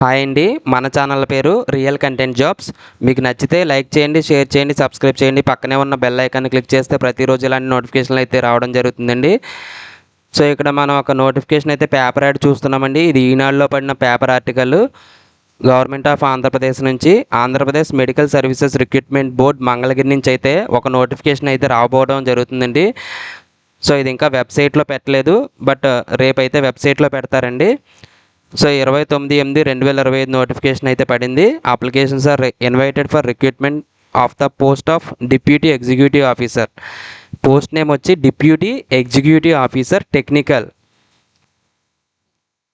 Hi అండి, మన channel పేరు రియల్ కంటెంట్ జాబ్స్. మీకు నచ్చితే లైక్ చేయండి, షేర్ చేయండి, సబ్స్క్రైబ్ చేయండి. పక్కనే ఉన్న బెల్ ఐకాన్ క్లిక్ చేస్తే ప్రతిరోజు ఇలాంటి నోటిఫికేషన్లు అయితే రావడం జరుగుతుందండి. సో ఇక్కడ మనం ఒక నోటిఫికేషన్ అయితే పేపర్ యాడ్ చూస్తున్నామండి. ఇది ఈనాడులో పడిన paper article. Government of Andhra Pradesh నుంచి Andhra Pradesh medical services recruitment board Mangalagiri నుంచి అయితే ఒక నోటిఫికేషన్ అయితే రాబోవడం జరుగుతుందండి. సో ఇది ఇంకా వెబ్సైట్లో పెట్టలేదు, బట్ రేపైతే వెబ్సైట్లో పెడతారండి. సో 29/8/2025 నోటిఫికేషన్ అయితే పడింది. Applications are invited for recruitment of the post of deputy executive officer. Post name వచ్చి deputy executive officer technical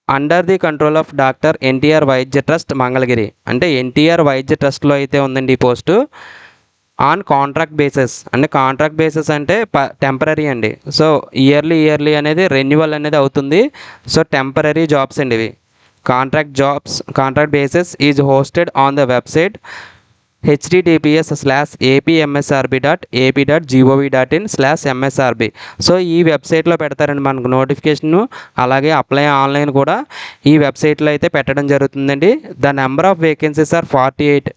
under the control of doctor NTR Vaidya trust Mangalagiri. అంటే ఎన్టీఆర్ వైద్య ట్రస్ట్లో అయితే ఉందండి ఈ పోస్టు. On contract basis. అంటే కాంట్రాక్ట్ బేసిస్ అంటే టెంపరీ అండి. So yearly అనేది రెన్యువల్ అనేది అవుతుంది. సో టెంపరీ జాబ్స్ అండి ఇవి. Contract basis is hosted on the website https:/apmsrb.ap.gov.in/msrb. So ఈ వెబ్సైట్లో పెడతారండి మనకు నోటిఫికేషను. అలాగే అప్లై ఆన్లైన్ కూడా ఈ వెబ్సైట్లో అయితే పెట్టడం జరుగుతుందండి. The number of vacancies are 48.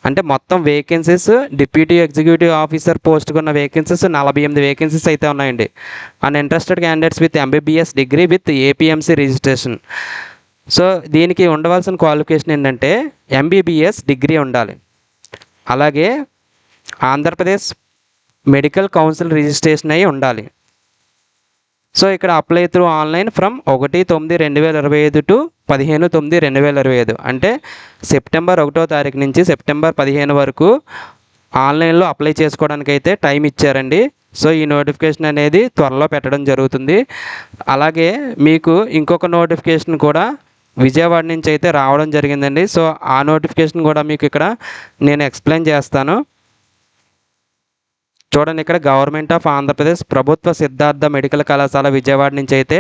అంటే మొత్తం వేకెన్సీస్ డిప్యూటీ ఎగ్జిక్యూటివ్ ఆఫీసర్ పోస్ట్కి ఉన్న వేకెన్సీస్ 48 వేకెన్సీస్ అయితే ఉన్నాయండి. And interested candidates with MBBS degree with APMC registration. So దీనికి ఉండవలసిన క్వాలిఫికేషన్ ఏంటంటే ఎంబీబీఎస్ డిగ్రీ ఉండాలి. అలాగే ఆంధ్రప్రదేశ్ మెడికల్ కౌన్సిల్ రిజిస్ట్రేషన్ అయి ఉండాలి. సో ఇక్కడ apply through online from 1/9/2025 to 15/9/2025. అంటే సెప్టెంబర్ 1వ తారీఖు నుంచి సెప్టెంబర్ 15 వరకు ఆన్లైన్లో అప్లై చేసుకోవడానికి అయితే టైం ఇచ్చారండి. సో ఈ నోటిఫికేషన్ అనేది త్వరలో పెట్టడం జరుగుతుంది. అలాగే మీకు ఇంకొక నోటిఫికేషన్ కూడా విజయవాడ నుంచి అయితే రావడం జరిగిందండి. సో ఆ నోటిఫికేషన్ కూడా మీకు ఇక్కడ నేను ఎక్స్ప్లెయిన్ చేస్తాను. చూడండి, ఇక్కడ గవర్నమెంట్ ఆఫ్ ఆంధ్రప్రదేశ్ ప్రభుత్వ సిద్ధార్థ మెడికల్ కళాశాల విజయవాడ నుంచి అయితే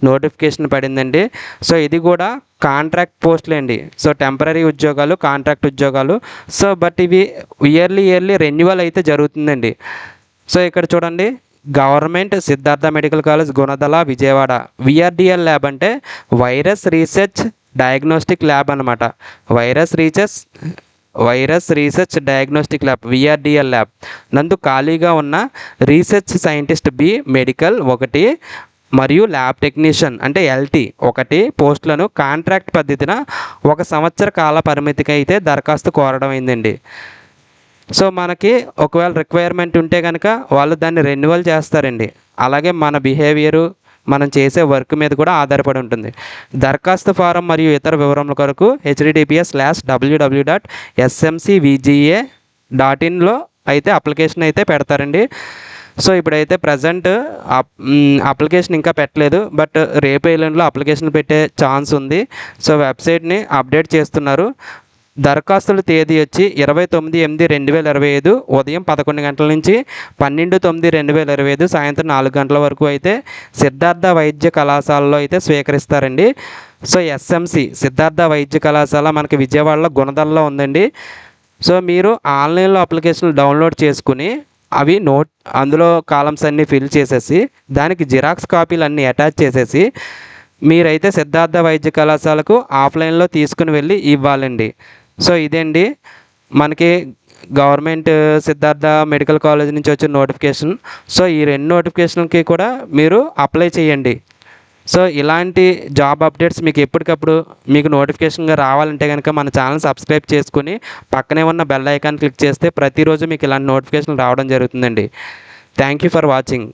నోటిఫికేషన్ పడిందండి. సో ఇది కూడా కాంట్రాక్ట్ పోస్టులు అండి. సో టెంపరీ ఉద్యోగాలు, కాంట్రాక్ట్ ఉద్యోగాలు. సో బట్ ఇవి ఇయర్లీ రెన్యువల్ అయితే జరుగుతుందండి. సో ఇక్కడ చూడండి, government Siddhartha medical college Gunadala Vijayawada. VRDL lab అంటే వైరస్ రీసెర్చ్ డయాగ్నోస్టిక్ ల్యాబ్ అనమాట. Virus research diagnostic lab VRDL lab నందు ఖాళీగా ఉన్న రీసెర్చ్ సైంటిస్ట్ బి మెడికల్ 1 మరియు ల్యాబ్ టెక్నీషియన్ అంటే ఎల్టీ 1 పోస్టులను కాంట్రాక్ట్ పద్ధతిన 1 సంవత్సర కాల పరిమితికి అయితే దరఖాస్తు కోరడం అయిందండి. సో మనకి ఒకవేళ రిక్వైర్మెంట్ ఉంటే కనుక వాళ్ళు దాన్ని రెన్యువల్ చేస్తారండి. అలాగే మన బిహేవియరు, మనం చేసే వర్క్ మీద కూడా ఆధారపడి ఉంటుంది. దరఖాస్తు ఫారం మరియు ఇతర వివరముల కొరకు https:/www.smcvga.in అయితే అప్లికేషన్ అయితే పెడతారండి. సో ఇప్పుడైతే ప్రజెంట్ అప్లికేషన్ ఇంకా పెట్టలేదు, బట్ రేపు ఎల్లుండిలో అప్లికేషన్ పెట్టే ఛాన్స్ ఉంది. సో వెబ్సైట్ని అప్డేట్ చేస్తున్నారు. దరఖాస్తుల తేదీ వచ్చి 29/8/2025 ఉదయం 11 గంటల నుంచి 12/9/2025 సాయంత్రం 4 గంటల వరకు అయితే సిద్ధార్థ వైద్య కళాశాలలో అయితే స్వీకరిస్తారండి. సో ఎస్ఎంసి సిద్ధార్థ వైద్య కళాశాల మనకి విజయవాడలో గుణదల్లో ఉందండి. సో మీరు ఆన్లైన్లో అప్లికేషన్లు డౌన్లోడ్ చేసుకుని అవి అందులో కాలమ్స్ అన్నీ ఫిల్ చేసేసి దానికి జిరాక్స్ కాపీలు అన్నీ అటాచ్ చేసేసి మీరైతే సిద్ధార్థ వైద్య కళాశాలకు ఆఫ్లైన్లో తీసుకుని వెళ్ళి ఇవ్వాలండి. సో ఇదేండి మనకి గవర్నమెంట్ సిద్ధార్థ మెడికల్ కాలేజ్ నుంచి వచ్చిన నోటిఫికేషన్. సో ఈ 2 నోటిఫికేషన్కి కూడా మీరు అప్లై చేయండి. సో ఇలాంటి జాబ్ అప్డేట్స్ మీకు ఎప్పటికప్పుడు మీకు నోటిఫికేషన్గా రావాలంటే కనుక మన ఛానల్ సబ్స్క్రైబ్ చేసుకుని పక్కనే ఉన్న బెల్ ఐకాన్ క్లిక్ చేస్తే ప్రతిరోజు మీకు ఇలాంటి నోటిఫికేషన్ రావడం జరుగుతుందండి. Thank you for watching.